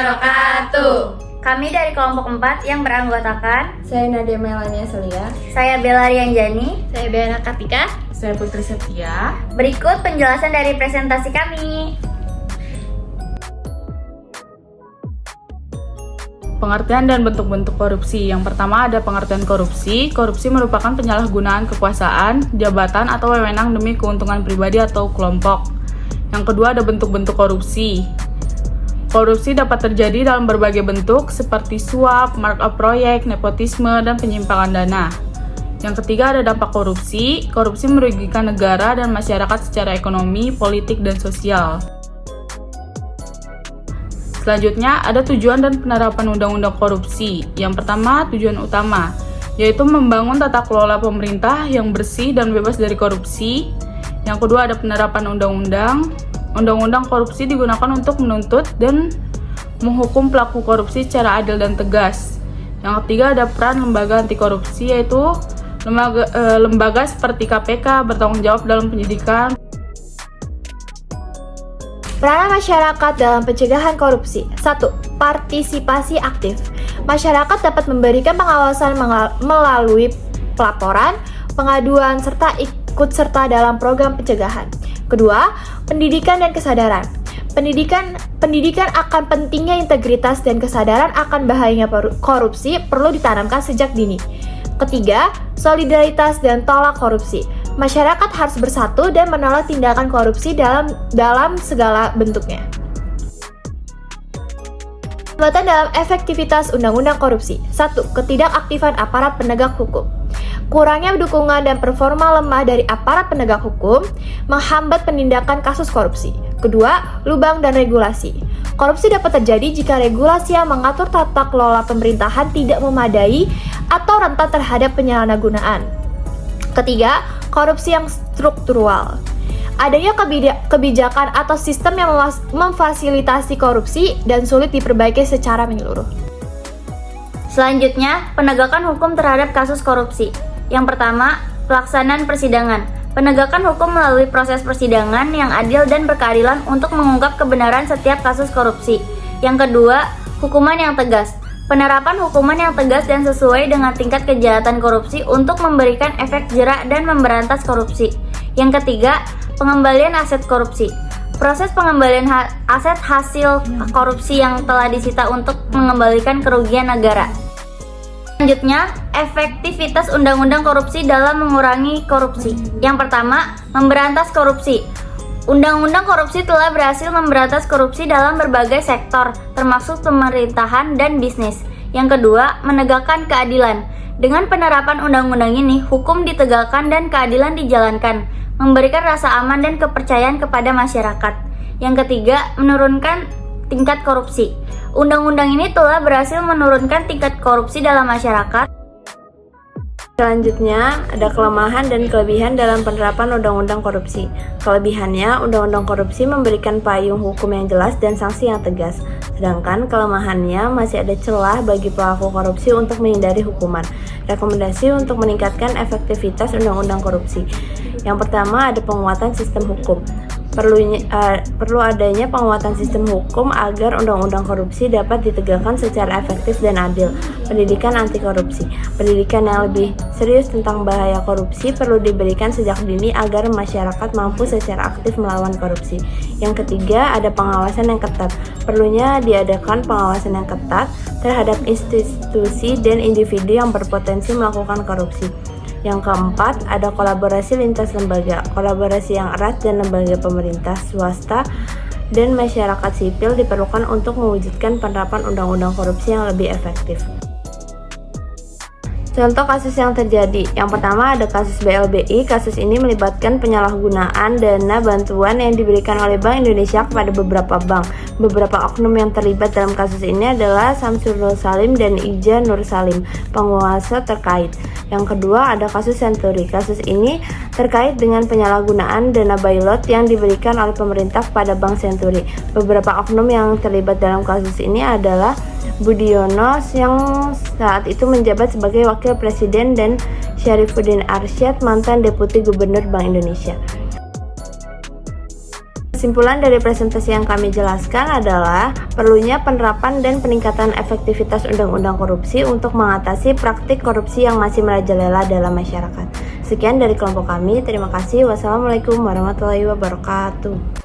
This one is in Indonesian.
wabarakatuh. Kami dari kelompok 4 yang beranggotakan Saya Nadia Melania Selia. saya Bella Rianjani. Saya Bella Katika. Saya Putri Setia. Berikut penjelasan dari presentasi kami. Pengertian dan bentuk-bentuk korupsi. Yang pertama ada pengertian korupsi. Korupsi merupakan penyalahgunaan kekuasaan, jabatan, atau wewenang demi keuntungan pribadi atau kelompok. Yang kedua ada bentuk-bentuk korupsi. Korupsi dapat terjadi dalam berbagai bentuk seperti suap, markup proyek, nepotisme, dan penyimpangan dana. Yang ketiga ada dampak korupsi. Korupsi merugikan negara dan masyarakat secara ekonomi, politik, dan sosial. Selanjutnya, ada tujuan dan penerapan undang-undang korupsi. Yang pertama, tujuan utama, yaitu membangun tata kelola pemerintah yang bersih dan bebas dari korupsi. Yang kedua, ada penerapan undang-undang. Undang-undang korupsi digunakan untuk menuntut dan menghukum pelaku korupsi secara adil dan tegas. Yang ketiga, ada peran lembaga anti korupsi, yaitu lembaga seperti KPK bertanggung jawab dalam penyidikan. Peranan masyarakat dalam pencegahan korupsi. 1. Partisipasi aktif. Masyarakat dapat memberikan pengawasan melalui pelaporan, pengaduan, serta ikut serta dalam program pencegahan. Kedua, pendidikan dan kesadaran. Pendidikan akan pentingnya integritas dan kesadaran akan bahayanya korupsi perlu ditanamkan sejak dini. Ketiga, solidaritas dan tolak korupsi. Masyarakat harus bersatu dan menolak tindakan korupsi dalam segala bentuknya. Hambatan dalam efektivitas undang-undang korupsi. 1. Ketidakaktifan aparat penegak hukum. Kurangnya dukungan dan performa lemah dari aparat penegak hukum menghambat penindakan kasus korupsi. Kedua, lubang dan regulasi. Korupsi dapat terjadi jika regulasi yang mengatur tata kelola pemerintahan tidak memadai atau rentan terhadap penyalahgunaan. Ketiga, korupsi yang struktural. Adanya kebijakan atau sistem yang memfasilitasi korupsi dan sulit diperbaiki secara menyeluruh. Selanjutnya, penegakan hukum terhadap kasus korupsi. Yang pertama, pelaksanaan persidangan. Penegakan hukum melalui proses persidangan yang adil dan berkeadilan untuk mengungkap kebenaran setiap kasus korupsi. Yang kedua, hukuman yang tegas. Penerapan hukuman yang tegas dan sesuai dengan tingkat kejahatan korupsi untuk memberikan efek jerak dan memberantas korupsi. Yang ketiga, pengembalian aset korupsi. Proses pengembalian aset hasil korupsi yang telah disita untuk mengembalikan kerugian negara. Selanjutnya, efektivitas undang-undang korupsi dalam mengurangi korupsi. Yang pertama, memberantas korupsi. Undang-undang korupsi telah berhasil memberantas korupsi dalam berbagai sektor, termasuk pemerintahan dan bisnis. Yang kedua, menegakkan keadilan. Dengan penerapan undang-undang ini, hukum ditegakkan dan keadilan dijalankan, memberikan rasa aman dan kepercayaan kepada masyarakat. Yang ketiga, menurunkan tingkat korupsi. Undang-undang ini telah berhasil menurunkan tingkat korupsi dalam masyarakat. Selanjutnya, ada kelemahan dan kelebihan dalam penerapan undang-undang korupsi. Kelebihannya, undang-undang korupsi memberikan payung hukum yang jelas dan sanksi yang tegas. Sedangkan kelemahannya, masih ada celah bagi pelaku korupsi untuk menghindari hukuman. Rekomendasi untuk meningkatkan efektivitas undang-undang korupsi. Yang pertama, ada penguatan sistem hukum. Perlu adanya penguatan sistem hukum agar undang-undang korupsi dapat ditegakkan secara efektif dan adil. Pendidikan anti korupsi. Pendidikan yang lebih serius tentang bahaya korupsi perlu diberikan sejak dini agar masyarakat mampu secara aktif melawan korupsi. Yang ketiga, ada pengawasan yang ketat. Perlunya diadakan pengawasan yang ketat terhadap institusi dan individu yang berpotensi melakukan korupsi. Yang keempat, ada kolaborasi lintas lembaga. Kolaborasi yang erat dan lembaga pemerintah, swasta, dan masyarakat sipil diperlukan untuk mewujudkan penerapan undang-undang korupsi yang lebih efektif. Contoh kasus yang terjadi. Yang pertama ada kasus BLBI. Kasus ini melibatkan penyalahgunaan dana bantuan yang diberikan oleh Bank Indonesia kepada beberapa bank. Beberapa oknum yang terlibat dalam kasus ini adalah Samsul Nur Salim dan Ija Nur Salim, penguasa terkait. Yang kedua ada kasus Senturi. Kasus ini terkait dengan penyalahgunaan dana bailot yang diberikan oleh pemerintah kepada Bank Senturi. Beberapa oknum yang terlibat dalam kasus ini adalah Budiono yang saat itu menjabat sebagai Wakil Presiden dan Syarifuddin Arsyad, mantan Deputi Gubernur Bank Indonesia. Kesimpulan dari presentasi yang kami jelaskan adalah perlunya penerapan dan peningkatan efektivitas undang-undang korupsi untuk mengatasi praktik korupsi yang masih merajalela dalam masyarakat. Sekian dari kelompok kami, terima kasih. Wassalamualaikum warahmatullahi wabarakatuh.